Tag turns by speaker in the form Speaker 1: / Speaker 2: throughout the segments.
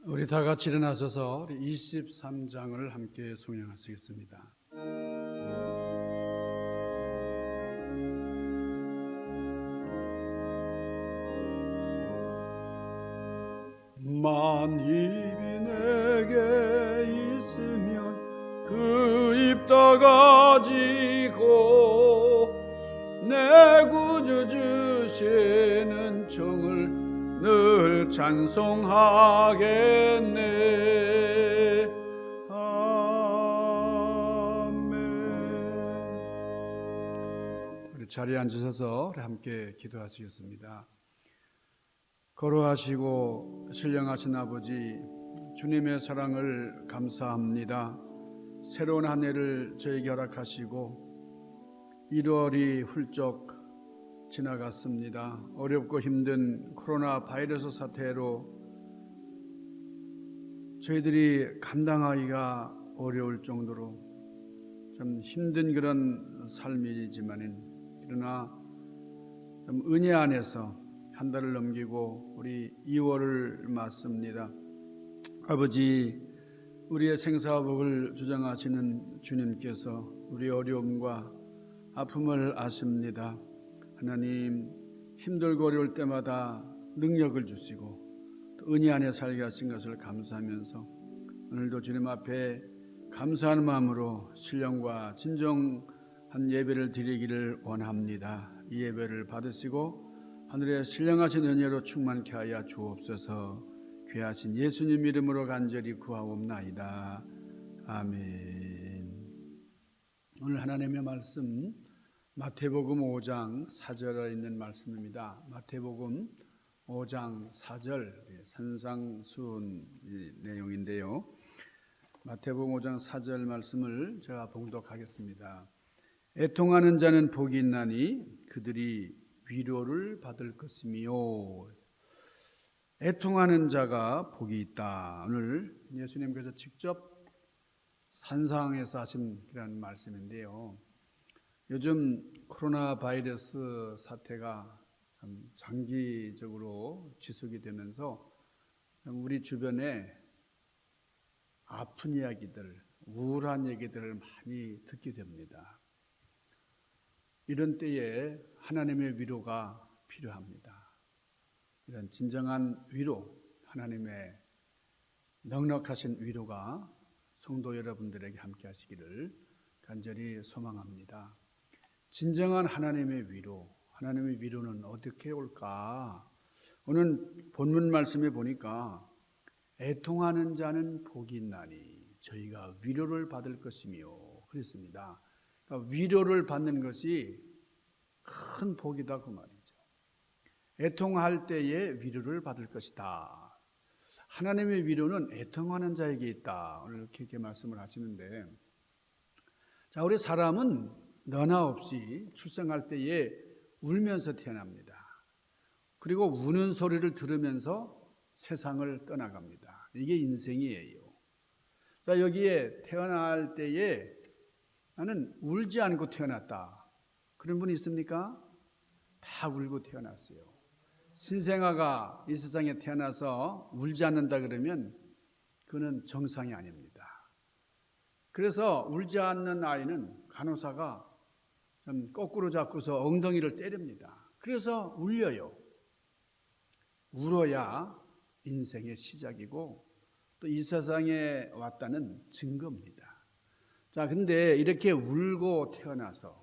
Speaker 1: 우리 다 같이 일어나셔서 우리 23장을 함께 송영하시겠습니다. 만입이 내게 있으면 그 입 다 가지고 내 구주 주시는 정을 늘 찬송하겠네. 아멘. 우리 자리에 앉으셔서 함께 기도하시겠습니다. 거룩하시고 신령하신 아버지, 주님의 사랑을 감사합니다. 새로운 한 해를 저에게 허락하시고 1월이 훌쩍 지나갔습니다. 어렵고 힘든 코로나 바이러스 사태로 저희들이 감당하기가 어려울 정도로 좀 힘든 그런 삶이지만 그러나 좀 은혜 안에서 한 달을 넘기고 우리 2월을 맞습니다. 아버지, 우리의 생사복을 주장하시는 주님께서 우리 어려움과 아픔을 아십니다. 하나님, 힘들고 어려울 때마다 능력을 주시고 또 은혜 안에 살게 하신 것을 감사하면서 오늘도 주님 앞에 감사하는 마음으로 신령과 진정한 예배를 드리기를 원합니다. 이 예배를 받으시고 하늘의 신령하신 은혜로 충만케 하여 주옵소서. 귀하신 예수님 이름으로 간절히 구하옵나이다. 아멘. 오늘 하나님의 말씀 마태복음 5장 4절에 있는 말씀입니다. 마태복음 5장 4절 산상수훈 내용인데요. 마태복음 5장 4절 말씀을 제가 봉독하겠습니다. 애통하는 자는 복이 있나니 그들이 위로를 받을 것이며. 애통하는 자가 복이 있다. 오늘 예수님께서 직접 산상에서 하신 그런 말씀인데요. 요즘 코로나 바이러스 사태가 장기적으로 지속이 되면서 우리 주변에 아픈 이야기들, 우울한 얘기들을 많이 듣게 됩니다. 이런 때에 하나님의 위로가 필요합니다. 이런 진정한 위로, 하나님의 넉넉하신 위로가 성도 여러분들에게 함께 하시기를 간절히 소망합니다. 진정한 하나님의 위로, 하나님의 위로는 어떻게 올까? 오늘 본문 말씀에 보니까 애통하는 자는 복이 있나니 저희가 위로를 받을 것이며 그랬습니다. 그러니까 위로를 받는 것이 큰 복이다 그 말이죠. 애통할 때에 위로를 받을 것이다. 하나님의 위로는 애통하는 자에게 있다. 오늘 이렇게 말씀을 하시는데, 자, 우리 사람은 너나 없이 출생할 때에 울면서 태어납니다. 그리고 우는 소리를 들으면서 세상을 떠나갑니다. 이게 인생이에요. 자, 여기에 태어날 때에 나는 울지 않고 태어났다. 그런 분이 있습니까? 다 울고 태어났어요. 신생아가 이 세상에 태어나서 울지 않는다 그러면 그는 정상이 아닙니다. 그래서 울지 않는 아이는 간호사가 좀 거꾸로 잡고서 엉덩이를 때립니다. 그래서 울려요. 울어야 인생의 시작이고 또 이 세상에 왔다는 증거입니다. 자, 근데 이렇게 울고 태어나서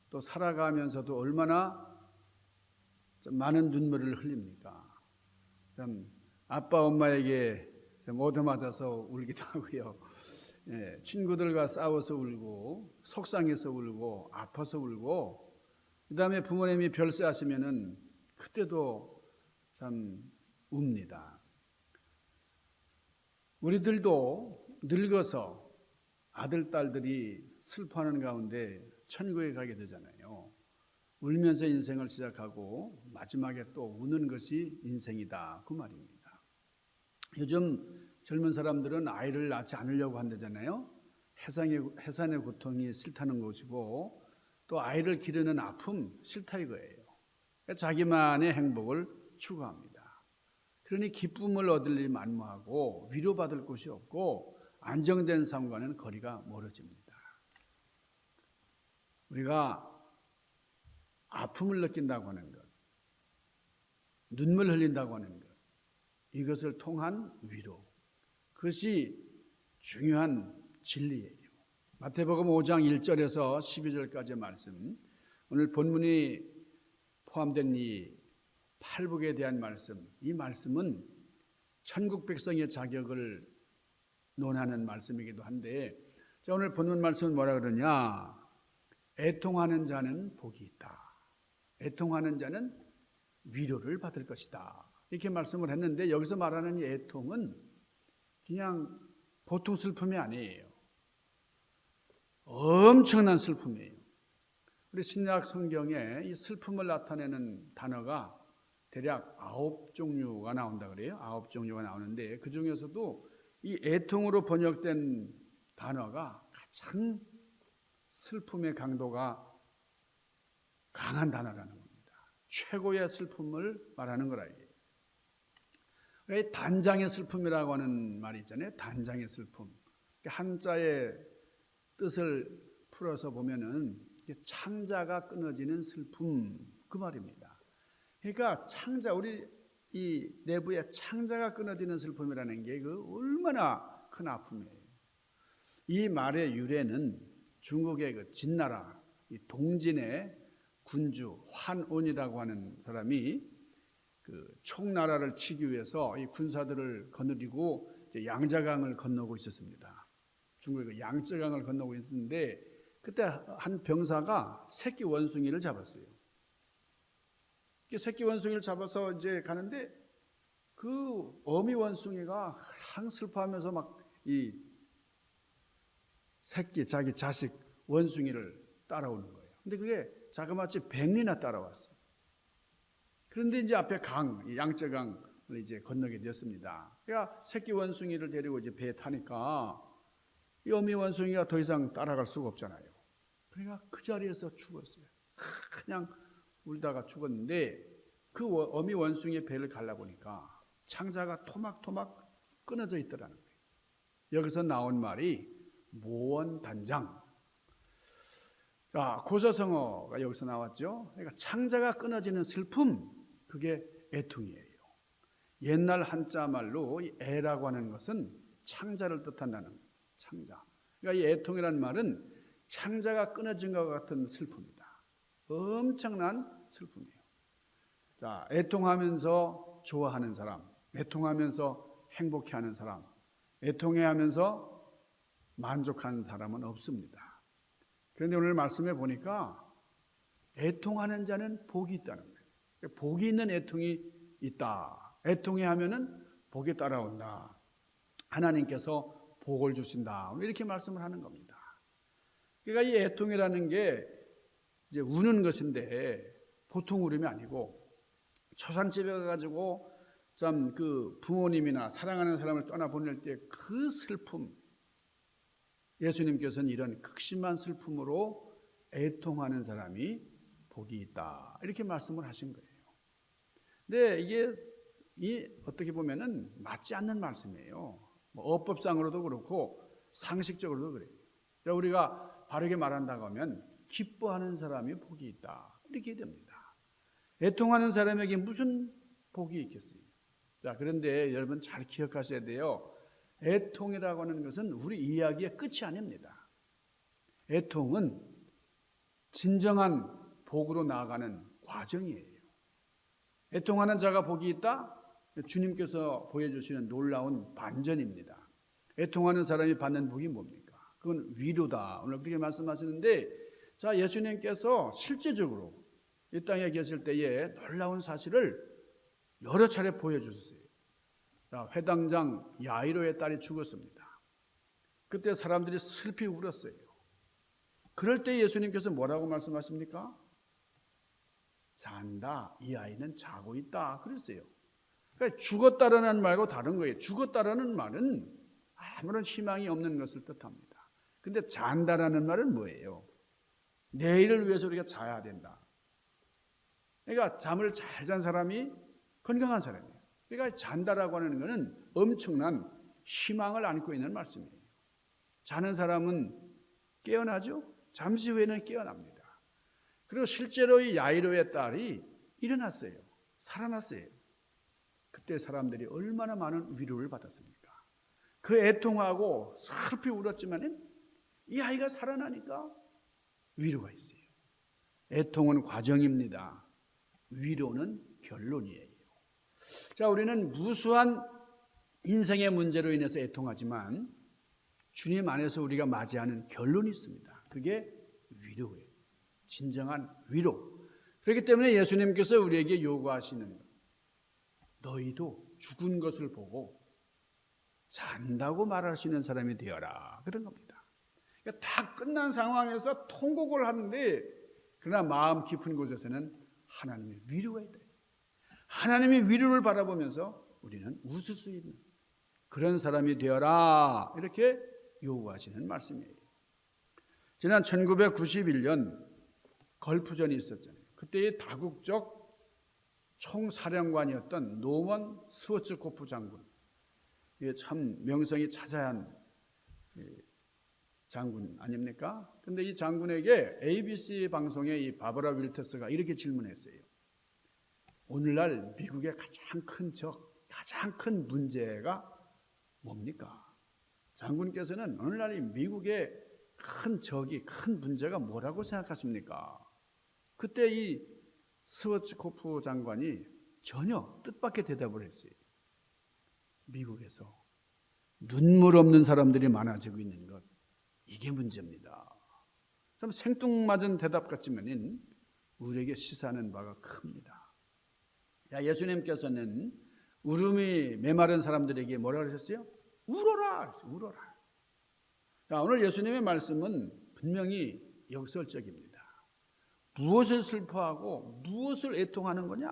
Speaker 1: 또 살아가면서도 얼마나 많은 눈물을 흘립니까? 좀 아빠 엄마에게 좀 얻어맞아서 울기도 하고요. 친구들과 싸워서 울고 속상해서 울고 아파서 울고 그 다음에 부모님이 별세하시면은 그때도 참 웁니다. 우리들도 늙어서 아들, 딸들이 슬퍼하는 가운데 천국에 가게 되잖아요. 울면서 인생을 시작하고 마지막에 또 우는 것이 인생이다 그 말입니다. 요즘 젊은 사람들은 아이를 낳지 않으려고 한다잖아요. 해산의 고통이 싫다는 것이고 또 아이를 기르는 아픔 싫다 이거예요. 자기만의 행복을 추구합니다. 그러니 기쁨을 얻을 일이 만무하고 위로받을 곳이 없고 안정된 삶과는 거리가 멀어집니다. 우리가 아픔을 느낀다고 하는 것, 눈물 흘린다고 하는 것, 이것을 통한 위로, 그것이 중요한 진리예요. 마태복음 5장 1절에서 12절까지의 말씀, 오늘 본문이 포함된 이 팔복에 대한 말씀, 이 말씀은 천국 백성의 자격을 논하는 말씀이기도 한데, 자, 오늘 본문 말씀은 뭐라 그러냐? 애통하는 자는 복이 있다. 애통하는 자는 위로를 받을 것이다. 이렇게 말씀을 했는데, 여기서 말하는 이 애통은 그냥 보통 슬픔이 아니에요. 엄청난 슬픔이에요. 우리 신약 성경에 이 슬픔을 나타내는 단어가 대략 9종류가 나온다 그래요. 9종류가 나오는데 그 중에서도 이 애통으로 번역된 단어가 가장 슬픔의 강도가 강한 단어라는 겁니다. 최고의 슬픔을 말하는 거라 이게. 왜 단장의 슬픔이라고 하는 말이 있잖아요. 단장의 슬픔. 한자의 뜻을 풀어서 보면은 창자가 끊어지는 슬픔, 그 말입니다. 그러니까 창자, 우리 이 내부에 창자가 끊어지는 슬픔이라는 게 그 얼마나 큰 아픔이에요. 이 말의 유래는 중국의 그 진나라, 이 동진의 군주 환온이라고 하는 사람이 그 총나라를 치기 위해서 이 군사들을 거느리고 양자강을 건너고 있었습니다. 중국의 그 양쯔강을 건너고 있었는데 그때 한 병사가 새끼 원숭이를 잡았어요. 새끼 원숭이를 잡아서 이제 가는데 그 어미 원숭이가 슬퍼하면서 막 이 새끼 자기 자식 원숭이를 따라오는 거예요. 근데 그게 자그마치 100리나 따라왔어요. 그런데 이제 앞에 강, 양쯔강을 이제 건너게 되었습니다. 그러니까 새끼 원숭이를 데리고 이제 배에 타니까 이 어미 원숭이가 더 이상 따라갈 수가 없잖아요. 그러니까 그 자리에서 죽었어요. 그냥 울다가 죽었는데 그 어미 원숭이의 배를 갈라보니까 창자가 토막토막 끊어져 있더라는 거예요. 여기서 나온 말이 모원단장. 고사성어가 여기서 나왔죠. 그러니까 창자가 끊어지는 슬픔, 그게 애통이에요. 옛날 한자 말로 이 애라고 하는 것은 창자를 뜻한다는 거예요. 창자. 그러니까 이 애통이라는 말은 창자가 끊어진 것 같은 슬픔이다. 엄청난 슬픔이에요. 자, 애통하면서 좋아하는 사람, 애통하면서 행복해하는 사람, 애통해하면서 만족하는 사람은 없습니다. 그런데 오늘 말씀에 보니까 애통하는 자는 복이 있다는 거예요. 복이 있는 애통이 있다. 애통해하면은 복이 따라온다. 하나님께서 복을 주신다. 이렇게 말씀을 하는 겁니다. 그러니까 이 애통이라는 게 이제 우는 것인데 보통 울음이 아니고 초상집에 가가지고 참 그 부모님이나 사랑하는 사람을 떠나 보낼 때 그 슬픔, 예수님께서는 이런 극심한 슬픔으로 애통하는 사람이 복이 있다. 이렇게 말씀을 하신 거예요. 근데 이게 어떻게 보면은 맞지 않는 말씀이에요. 어법상으로도 그렇고 상식적으로도 그래요. 우리가 바르게 말한다고 하면 기뻐하는 사람이 복이 있다. 이렇게 됩니다. 애통하는 사람에게 무슨 복이 있겠어요? 자, 그런데 여러분 잘 기억하셔야 돼요. 애통이라고 하는 것은 우리 이야기의 끝이 아닙니다. 애통은 진정한 복으로 나아가는 과정이에요. 애통하는 자가 복이 있다? 주님께서 보여주시는 놀라운 반전입니다. 애통하는 사람이 받는 복이 뭡니까? 그건 위로다. 오늘 그렇게 말씀하시는데, 자, 예수님께서 실제적으로 이 땅에 계실 때에 놀라운 사실을 여러 차례 보여주셨어요. 자, 회당장 야이로의 딸이 죽었습니다. 그때 사람들이 슬피 울었어요. 그럴 때 예수님께서 뭐라고 말씀하십니까? 잔다. 이 아이는 자고 있다. 그랬어요. 그러니까 죽었다라는 말과 다른 거예요. 죽었다라는 말은 아무런 희망이 없는 것을 뜻합니다. 근데 잔다라는 말은 뭐예요? 내일을 위해서 우리가 자야 된다. 그러니까 잠을 잘 잔 사람이 건강한 사람이에요. 그러니까 잔다라고 하는 것은 엄청난 희망을 안고 있는 말씀이에요. 자는 사람은 깨어나죠. 잠시 후에는 깨어납니다. 그리고 실제로 이 야이로의 딸이 일어났어요. 살아났어요. 그때 사람들이 얼마나 많은 위로를 받았습니까? 그 애통하고 슬피 울었지만 이 아이가 살아나니까 위로가 있어요. 애통은 과정입니다. 위로는 결론이에요. 자, 우리는 무수한 인생의 문제로 인해서 애통하지만 주님 안에서 우리가 맞이하는 결론이 있습니다. 그게 위로예요. 진정한 위로. 그렇기 때문에 예수님께서 우리에게 요구하시는 것, 너희도 죽은 것을 보고 잔다고 말할 수 있는 사람이 되어라, 그런 겁니다. 그러니까 다 끝난 상황에서 통곡을 하는데 그러나 마음 깊은 곳에서는 하나님의 위로가 있다. 하나님의 위로를 바라보면서 우리는 웃을 수 있는 그런 사람이 되어라, 이렇게 요구하시는 말씀이에요. 지난 1991년 걸프전이 있었잖아요. 그때의 다국적 총사령관이었던 노먼 스워츠코프 장군, 이게 참 명성이 자자한 장군 아닙니까? 근데 이 장군에게 ABC 방송의 이 바버라 윌터스가 이렇게 질문했어요. 오늘날 미국의 가장 큰 적, 가장 큰 문제가 뭡니까? 장군께서는 오늘날 미국의 큰 적이, 큰 문제가 뭐라고 생각하십니까? 그때 이 스워츠코프 장관이 전혀 뜻밖의 대답을 했어요. 미국에서 눈물 없는 사람들이 많아지고 있는 것, 이게 문제입니다. 참 생뚱맞은 대답 같지만 우리에게 시사하는 바가 큽니다. 예수님께서는 울음이 메마른 사람들에게 뭐라 그러셨어요? 울어라, 울어라. 자, 오늘 예수님의 말씀은 분명히 역설적입니다. 무엇을 슬퍼하고 무엇을 애통하는 거냐?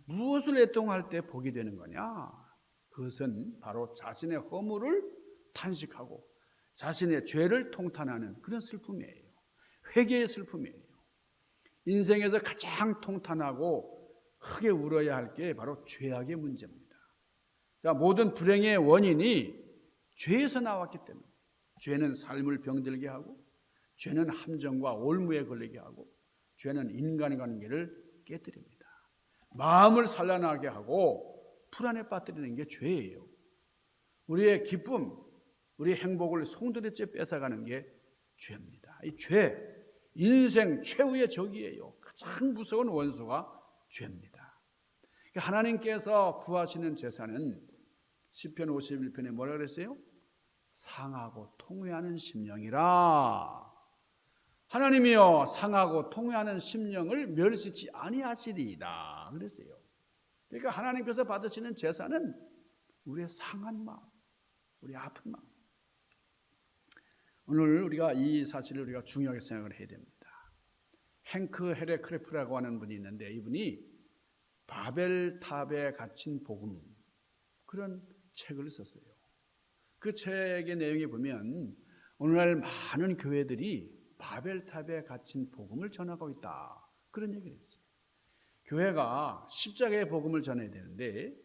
Speaker 1: 무엇을 애통할 때 복이 되는 거냐? 그것은 바로 자신의 허물을 탄식하고 자신의 죄를 통탄하는 그런 슬픔이에요. 회개의 슬픔이에요. 인생에서 가장 통탄하고 크게 울어야 할 게 바로 죄악의 문제입니다. 자, 모든 불행의 원인이 죄에서 나왔기 때문에 죄는 삶을 병들게 하고 죄는 함정과 올무에 걸리게 하고 죄는 인간관계를 깨뜨립니다. 마음을 산란하게 하고 불안에 빠뜨리는 게 죄예요. 우리의 기쁨, 우리의 행복을 송두리째 뺏어가는 게 죄입니다. 이 죄, 인생 최후의 적이에요. 가장 무서운 원수가 죄입니다. 하나님께서 구하시는 제사는 시편 51편에 뭐라 그랬어요? 상하고 통회하는 심령이라. 하나님이여 상하고 통회하는 심령을 멸시치 아니하시리이다 그랬어요. 그러니까 하나님께서 받으시는 제사는 우리의 상한 마음, 우리 아픈 마음. 오늘 우리가 이 사실을 우리가 중요하게 생각을 해야 됩니다. 행크 헤레 크레프라고 하는 분이 있는데 이분이 바벨탑에 갇힌 복음, 그런 책을 썼어요. 그 책의 내용에 보면 오늘날 많은 교회들이 바벨탑에 갇힌 복음을 전하고 있다, 그런 얘기를 했어요. 교회가 십자가의 복음을 전해야 되는데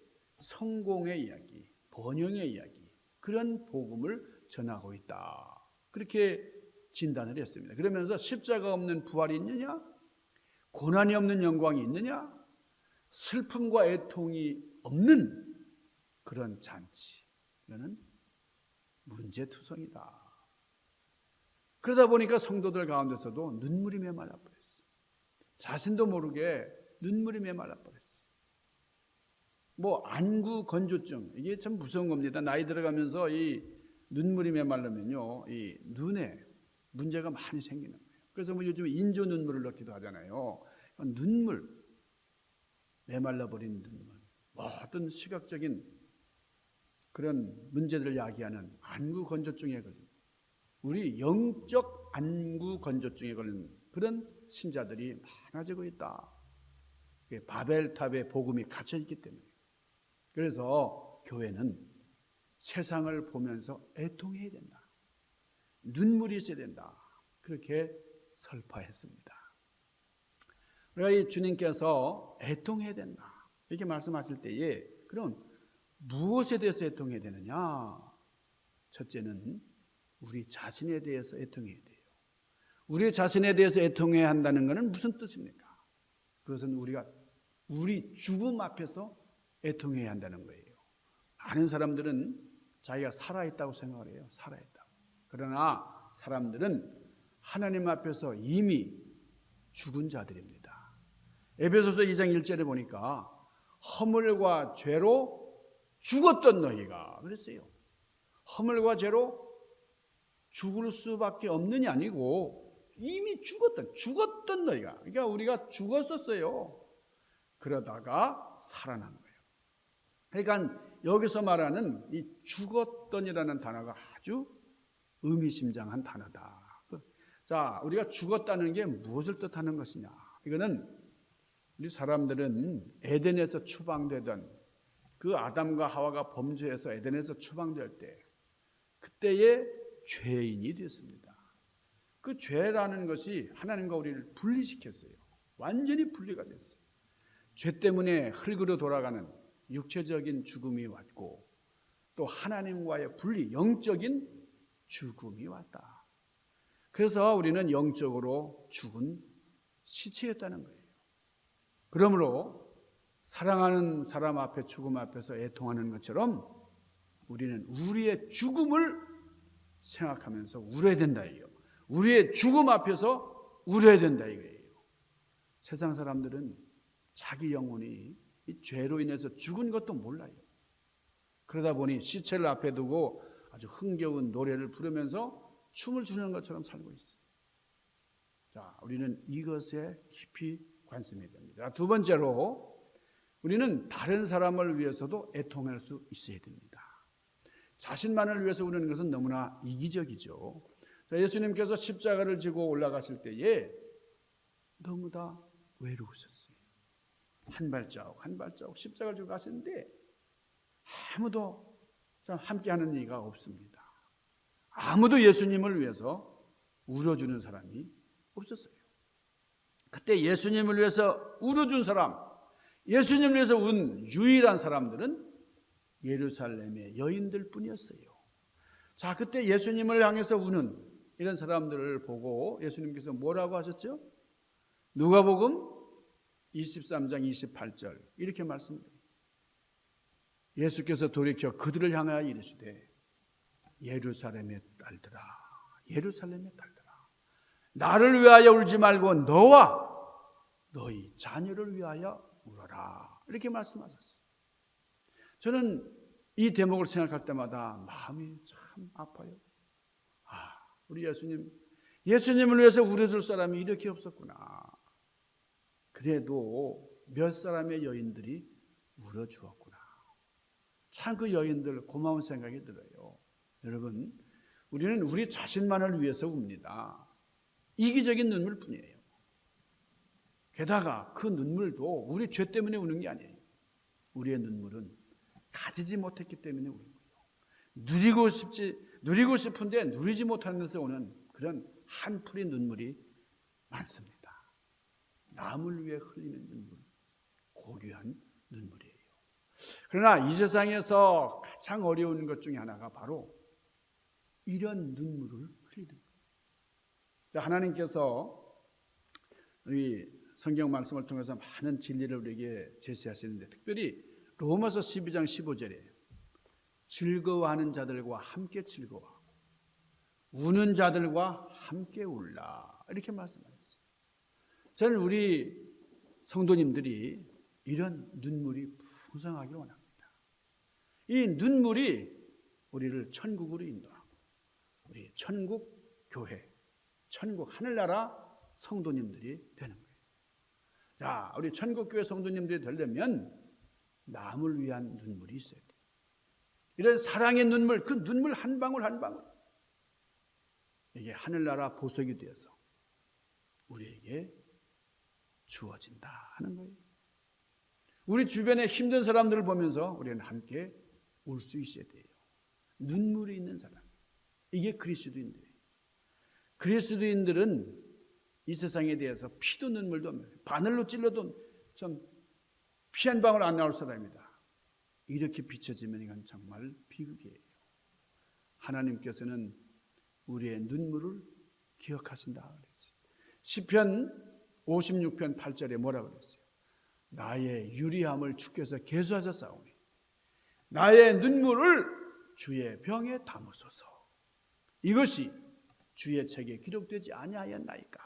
Speaker 1: 성공의 이야기, 번영의 이야기, 그런 복음을 전하고 있다, 그렇게 진단을 했습니다. 그러면서 십자가 없는 부활이 있느냐? 고난이 없는 영광이 있느냐? 슬픔과 애통이 없는 그런 잔치, 이거는 문제투성이다. 그러다 보니까 성도들 가운데서도 눈물이 메말라 버렸어요. 자신도 모르게 눈물이 메말라 버렸어요. 안구 건조증, 이게 참 무서운 겁니다. 나이 들어가면서 이 눈물이 메말르면요, 이 눈에 문제가 많이 생기는 거예요. 그래서 요즘 인조 눈물을 넣기도 하잖아요. 눈물, 메말라버린 눈물, 어떤 시각적인 그런 문제들을 야기하는 안구 건조증에 걸린, 우리 영적 안구 건조증에 걸린 그런 신자들이 많아지고 있다. 바벨탑의 복음이 갇혀 있기 때문에. 그래서 교회는 세상을 보면서 애통해야 된다, 눈물이 있어야 된다, 그렇게 설파했습니다. 우리가 이 주님께서 애통해야 된다, 이렇게 말씀하실 때에 그럼 무엇에 대해서 애통해야 되느냐? 첫째는 우리 자신에 대해서 애통해야 돼요. 우리 자신에 대해서 애통해야 한다는 것은 무슨 뜻입니까? 그것은 우리 죽음 앞에서 애통해야 한다는 거예요. 많은 사람들은 자기가 살아있다고 생각을 해요. 살아있다고. 그러나 사람들은 하나님 앞에서 이미 죽은 자들입니다. 에베소서 2장 1절에 보니까 허물과 죄로 죽었던 너희가 그랬어요. 허물과 죄로 죽을 수밖에 없느니 아니고 이미 죽었던 너희가, 그러니까 우리가 죽었었어요. 그러다가 살아난 거예요. 그러니까 여기서 말하는 이 죽었던이라는 단어가 아주 의미심장한 단어다. 자, 우리가 죽었다는 게 무엇을 뜻하는 것이냐? 이거는 우리 사람들은 에덴에서 추방되던 그 아담과 하와가 범죄해서 에덴에서 추방될 때 그때의 죄인이 됐습니다. 그 죄라는 것이 하나님과 우리를 분리시켰어요. 완전히 분리가 됐어요. 죄 때문에 흙으로 돌아가는 육체적인 죽음이 왔고 또 하나님과의 분리, 영적인 죽음이 왔다. 그래서 우리는 영적으로 죽은 시체였다는 거예요. 그러므로 사랑하는 사람 앞에 죽음 앞에서 애통하는 것처럼 우리는 우리의 죽음을 생각하면서 울어야 된다 이거예요. 우리의 죽음 앞에서 울어야 된다 이거예요. 세상 사람들은 자기 영혼이 이 죄로 인해서 죽은 것도 몰라요. 그러다 보니 시체를 앞에 두고 아주 흥겨운 노래를 부르면서 춤을 추는 것처럼 살고 있어요. 자, 우리는 이것에 깊이 관심이 됩니다. 두 번째로 우리는 다른 사람을 위해서도 애통할 수 있어야 됩니다. 자신만을 위해서 우는 것은 너무나 이기적이죠. 예수님께서 십자가를 지고 올라가실 때에 너무 다 외로우셨어요. 한 발자국 한 발자국 십자가를 지고 가시는데 아무도 함께하는 이가 없습니다. 아무도 예수님을 위해서 울어주는 사람이 없었어요. 그때 예수님을 위해서 울어준 사람, 예수님을 위해서 운 유일한 사람들은 예루살렘의 여인들 뿐이었어요. 자, 그때 예수님을 향해서 우는 이런 사람들을 보고 예수님께서 뭐라고 하셨죠? 누가복음 23장 28절 이렇게 말씀드려요. 예수께서 돌이켜 그들을 향하여 이르시되 예루살렘의 딸들아, 예루살렘의 딸들아, 나를 위하여 울지 말고 너와 너희 자녀를 위하여 울어라, 이렇게 말씀하셨어요. 저는 이 대목을 생각할 때마다 마음이 참 아파요. 우리 예수님을 위해서 울어줄 사람이 이렇게 없었구나. 그래도 몇 사람의 여인들이 울어주었구나. 참 그 여인들 고마운 생각이 들어요. 여러분, 우리는 우리 자신만을 위해서 웁니다. 이기적인 눈물뿐이에요. 게다가 그 눈물도 우리 죄 때문에 우는 게 아니에요. 우리의 눈물은 가지지 못했기 때문에 우는 거예요. 누리고 싶은데 누리지 못하면서 오는 그런 한풀이 눈물이 많습니다. 남을 위해 흘리는 눈물, 고귀한 눈물이에요. 그러나 이 세상에서 가장 어려운 것 중에 하나가 바로 이런 눈물을 흘리는 거예요. 하나님께서 이 성경 말씀을 통해서 많은 진리를 우리에게 제시하시는데 특별히 로마서 12장 15절에 즐거워하는 자들과 함께 즐거워하고 우는 자들과 함께 울라, 이렇게 말씀하셨어요. 저는 우리 성도님들이 이런 눈물이 풍성하길 원합니다. 이 눈물이 우리를 천국으로 인도하고 우리 천국 교회, 천국 하늘나라 성도님들이 되는 거예요. 자, 우리 천국 교회 성도님들이 되려면 남을 위한 눈물이 있어야 돼요. 이런 사랑의 눈물, 그 눈물 한 방울 한 방울, 이게 하늘나라 보석이 되어서 우리에게 주어진다 하는 거예요. 우리 주변에 힘든 사람들을 보면서 우리는 함께 울 수 있어야 돼요. 눈물이 있는 사람, 이게 그리스도인들이에요. 그리스도인들은 이 세상에 대해서 피도 눈물도 바늘로 찔러도 좀 피 한 방울 안 나올 사람이다. 이렇게 비춰지면 이건 정말 비극이에요. 하나님께서는 우리의 눈물을 기억하신다 그랬어요. 시편 56편 8절에 뭐라고 그랬어요? 나의 유리함을 주께서 계수하셨사오니 나의 눈물을 주의 병에 담으소서. 이것이 주의 책에 기록되지 아니하였나이까.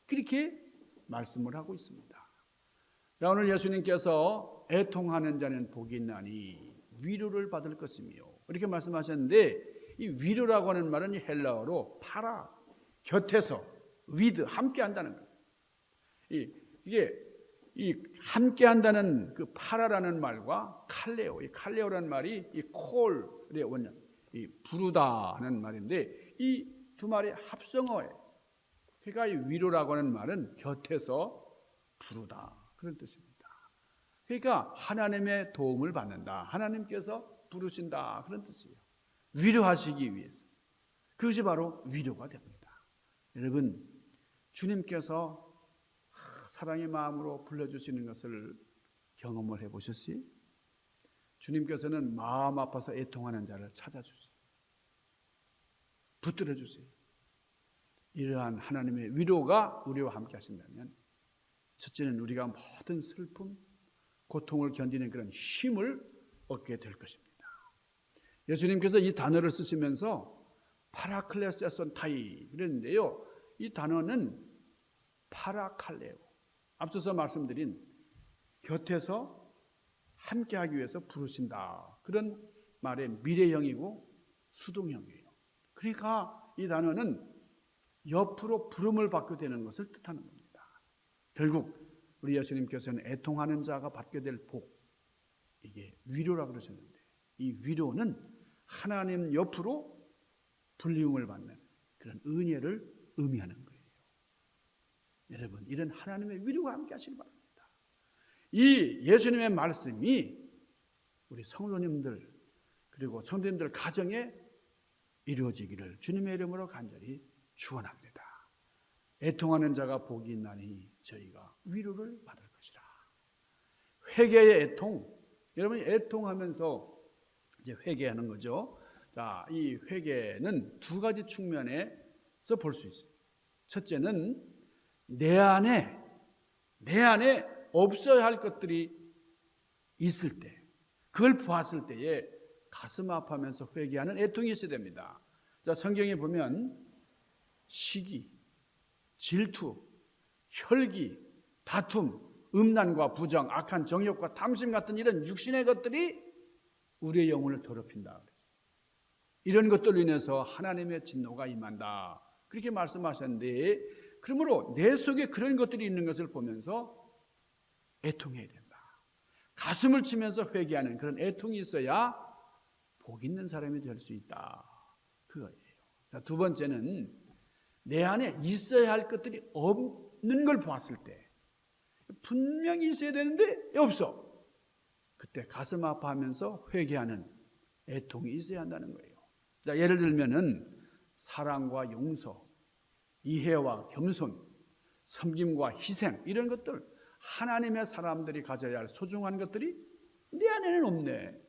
Speaker 1: 그렇게 말씀을 하고 있습니다. 자, 오늘 예수님께서 애통하는 자는 복이 있나니 위로를 받을 것이며 이렇게 말씀하셨는데, 이 위로라고 하는 말은 헬라어로 파라, 곁에서, 위드, 함께 한다는 거예요. 이게 이 함께 한다는 그 파라라는 말과 칼레오, 이 칼레오라는 말이 이 콜의 원형, 이 부르다는 말인데 이 두 말이 합성어예요. 그러니까 이 위로라고 하는 말은 곁에서 부르다, 그런 뜻입니다. 그러니까 하나님의 도움을 받는다, 하나님께서 부르신다, 그런 뜻이에요. 위로하시기 위해서. 그것이 바로 위로가 됩니다. 여러분, 주님께서 사랑의 마음으로 불러주시는 것을 경험을 해보셨어요? 주님께서는 마음 아파서 애통하는 자를 찾아주세요. 붙들어 주세요. 이러한 하나님의 위로가 우리와 함께 하신다면 첫째는 우리가 모든 슬픔, 고통을 견디는 그런 힘을 얻게 될 것입니다. 예수님께서 이 단어를 쓰시면서 파라클레세손 타이 그랬는데요, 이 단어는 파라칼레오, 앞서서 말씀드린 곁에서 함께하기 위해서 부르신다, 그런 말의 미래형이고 수동형이에요. 그러니까 이 단어는 옆으로 부름을 받게 되는 것을 뜻하는 겁니다. 결국 우리 예수님께서는 애통하는 자가 받게 될 복, 이게 위로라고 그러셨는데 이 위로는 하나님 옆으로 불리움을 받는 그런 은혜를 의미하는 거예요. 여러분, 이런 하나님의 위로가 함께 하시기 바랍니다. 이 예수님의 말씀이 우리 성도님들 그리고 성도님들 가정에 이루어지기를 주님의 이름으로 간절히 축원합니다. 애통하는 자가 복이 있나니 저희가 위로를 받을 것이라. 회개의 애통, 여러분이 애통하면서 이제 회개하는 거죠. 자, 이 회개는 두 가지 측면에서 볼 수 있어요. 첫째는 내 안에 없어야 할 것들이 있을 때, 그걸 보았을 때에 가슴 아파하면서 회개하는 애통이 있어야 됩니다. 자, 성경에 보면 시기, 질투, 혈기, 다툼, 음란과 부정, 악한 정욕과 탐심 같은 이런 육신의 것들이 우리의 영혼을 더럽힌다. 이런 것들로 인해서 하나님의 진노가 임한다, 그렇게 말씀하셨는데, 그러므로 내 속에 그런 것들이 있는 것을 보면서 애통해야 된다. 가슴을 치면서 회개하는 그런 애통이 있어야 복 있는 사람이 될 수 있다, 그거예요. 자, 두 번째는 내 안에 있어야 할 것들이 없는 걸 보았을 때, 분명히 있어야 되는데 없어, 그때 가슴 아파하면서 회개하는 애통이 있어야 한다는 거예요. 자, 예를 들면은 사랑과 용서, 이해와 겸손, 섬김과 희생, 이런 것들, 하나님의 사람들이 가져야 할 소중한 것들이 내 안에는 없네.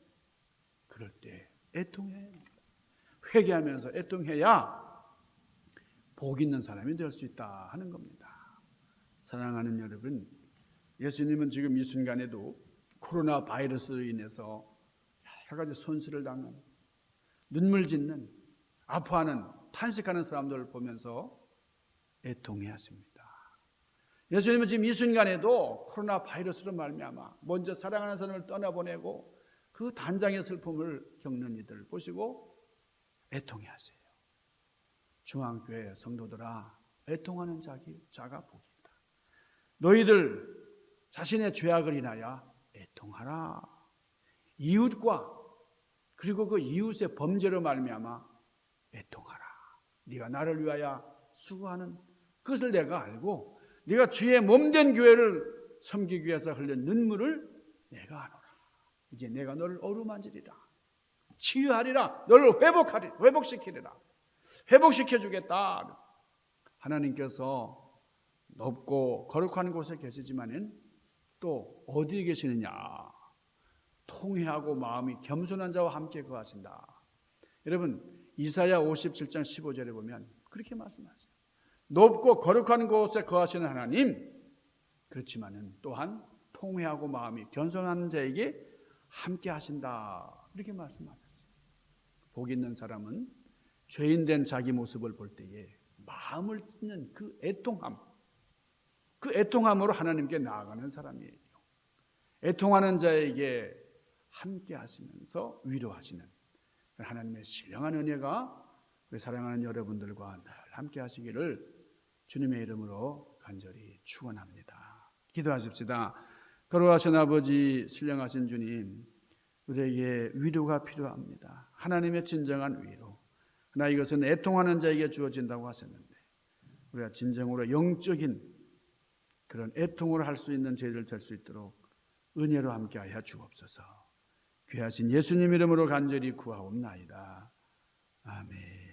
Speaker 1: 그럴 때 애통해. 회개하면서 애통해야 복 있는 사람이 될 수 있다 하는 겁니다. 사랑하는 여러분, 예수님은 지금 이 순간에도 코로나 바이러스로 인해서 여러 가지 손실을 당하는, 눈물 짓는, 아파하는, 탄식하는 사람들을 보면서 애통해 하십니다. 예수님은 지금 이 순간에도 코로나 바이러스로 말미암아 먼저 사랑하는 사람을 떠나보내고 그 단장의 슬픔을 겪는 이들을 보시고 애통해 하세요. 중앙교회 성도들아, 애통하는 자가 복이 있다. 너희들 자신의 죄악을 인하여 애통하라. 이웃과 그리고 그 이웃의 범죄로 말미암아 애통하라. 네가 나를 위하여 수고하는 그것을 내가 알고 네가 주의 몸된 교회를 섬기기 위해서 흘린 눈물을 내가 아노라. 이제 내가 너를 어루만지리라. 치유하리라. 너를 회복시키리라. 회복시켜주겠다. 하나님께서 높고 거룩한 곳에 계시지만은 또 어디에 계시느냐? 통회하고 마음이 겸손한 자와 함께 거하신다. 여러분 이사야 57장 15절에 보면 그렇게 말씀하세요. 높고 거룩한 곳에 거하시는 하나님, 그렇지만은 또한 통회하고 마음이 겸손한 자에게 함께 하신다. 이렇게 말씀하셨어요. 복 있는 사람은 죄인된 자기 모습을 볼 때에 마음을 찢는 그 애통함으로 하나님께 나아가는 사람이에요. 애통하는 자에게 함께 하시면서 위로하시는 하나님의 신령한 은혜가 우리 사랑하는 여러분들과 늘 함께 하시기를 주님의 이름으로 간절히 축원합니다. 기도하십시다. 거룩하신 아버지, 신령하신 주님, 우리에게 위로가 필요합니다. 하나님의 진정한 위로. 그러나 이것은 애통하는 자에게 주어진다고 하셨는데 우리가 진정으로 영적인 그런 애통을 할 수 있는 저희들 될 수 있도록 은혜로 함께하여 주옵소서. 귀하신 예수님 이름으로 간절히 구하옵나이다. 아멘.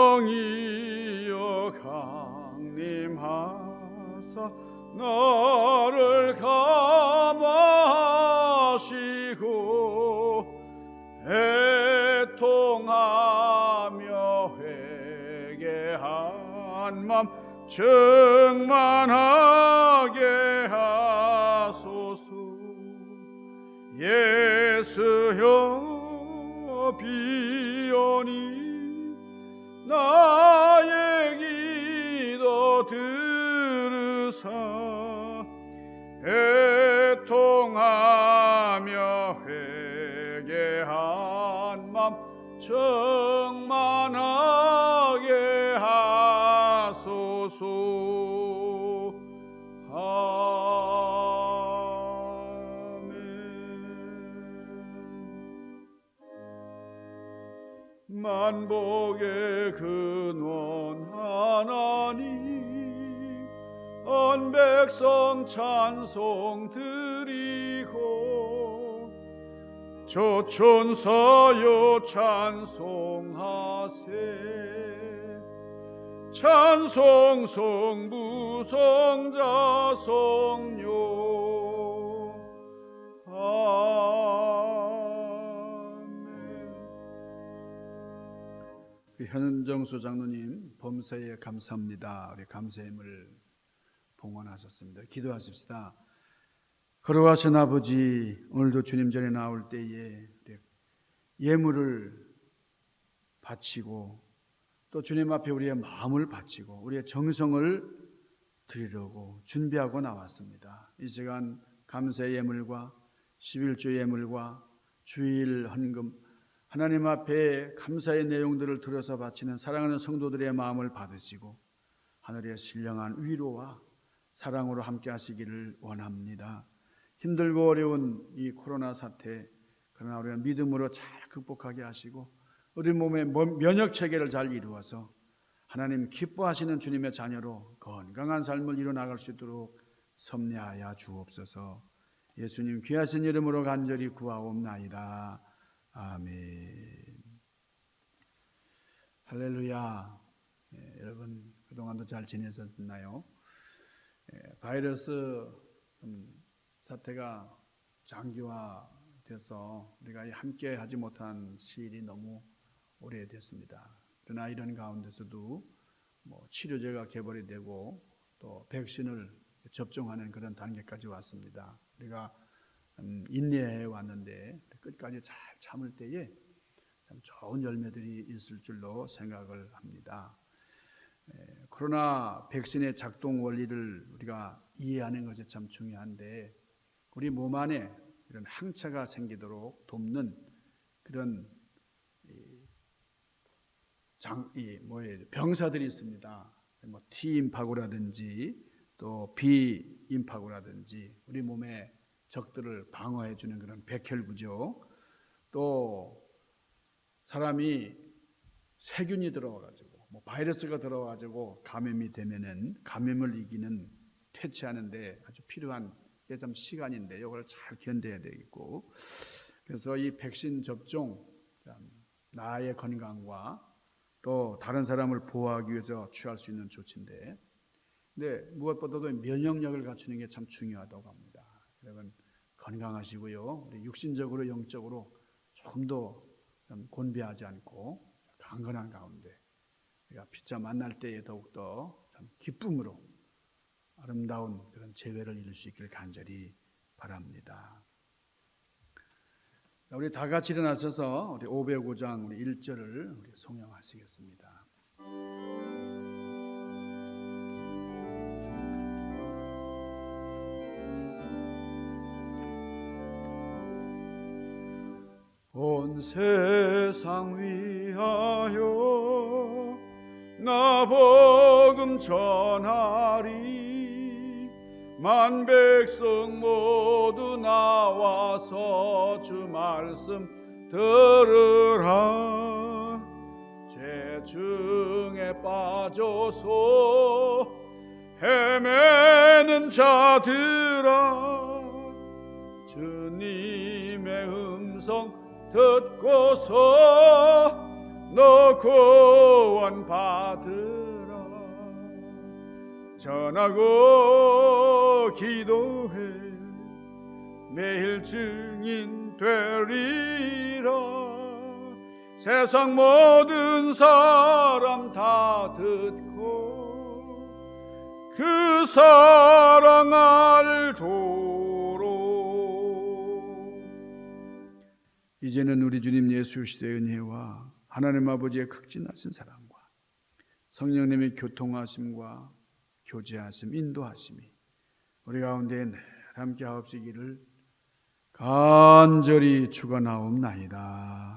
Speaker 1: 성령이여 강림하사 나를 감화하시고 애통하며 회개한 맘 충만하게 하소서. 예수여 비오니 나의 기도 들으사 애통하며 회개한 맘 충만하게 하소서. 만복의 근원 하나님, 온 백성 찬송 드리고 조천사여 찬송하세. 찬송 성부 성자 성령. 현정수 장로님 범사에 감사합니다. 우리 감사함을 봉헌하셨습니다. 기도하십시다. 거룩하신 아버지, 오늘도 주님 전에 나올 때에 예물을 바치고 또 주님 앞에 우리의 마음을 바치고 우리의 정성을 드리려고 준비하고 나왔습니다. 이 시간 감사의 예물과 11조 예물과 주일 헌금, 하나님 앞에 감사의 내용들을 들어서 바치는 사랑하는 성도들의 마음을 받으시고 하늘의 신령한 위로와 사랑으로 함께 하시기를 원합니다. 힘들고 어려운 이 코로나 사태, 그러나 우리가 믿음으로 잘 극복하게 하시고 우리 몸의 면역 체계를 잘 이루어서 하나님 기뻐하시는 주님의 자녀로 건강한 삶을 이뤄나갈 수 있도록 섭리하여 주옵소서. 예수님 귀하신 이름으로 간절히 구하옵나이다. 아멘. 할렐루야. 여러분 그동안도 잘 지내셨나요? 바이러스 사태가 장기화돼서 우리가 함께 하지 못한 시일이 너무 오래됐습니다. 그러나 이런 가운데서도 치료제가 개발이 되고 또 백신을 접종하는 그런 단계까지 왔습니다. 우리가 인내해 왔는데 끝까지 잘 참을 때에 참 좋은 열매들이 있을 줄로 생각을 합니다. 코로나 백신의 작동 원리를 우리가 이해하는 것이 참 중요한데 우리 몸 안에 이런 항체가 생기도록 돕는 그런 병사들이 있습니다. T임파고라든지 또 B임파고라든지 우리 몸에 적들을 방어해 주는 그런 백혈구죠. 또 사람이 세균이 들어와가지고 바이러스가 들어와가지고 감염이 되면은 감염을 이기는 퇴치하는데 아주 필요한 그게 좀 시간인데 이걸 잘 견뎌야 되겠고, 그래서 이 백신 접종, 나의 건강과 또 다른 사람을 보호하기 위해서 취할 수 있는 조치인데, 근데 무엇보다도 면역력을 갖추는 게 참 중요하다고 합니다. 여러분 건강하시고요, 우리 육신적으로 영적으로 조금 더 곤비하지 않고 강건한 가운데 우리가 피차 만날 때에 더욱더 참 기쁨으로 아름다운 그런 재회를 이룰 수 있기를 간절히 바랍니다. 우리 다 같이 일어나셔서 우리 505장 우리 1절을 우리 송영하시겠습니다. 온 세상 위하여 나 복음 전하리. 만 백성 모두 나와서 주 말씀 들으라. 죄중에 빠져서 헤매는 자들아, 주님의 음성 듣고서 너 구원 받으라. 전하고 기도해 매일 증인 되리라. 세상 모든 사람 다 듣고 그 사랑 알도록. 이제는 우리 주님 예수 그리스도의 은혜와 하나님 아버지의 극진하신 사랑과 성령님의 교통하심과 교제하심, 인도하심이 우리 가운데 늘 함께 하옵시기를 간절히 축원하옵나이다.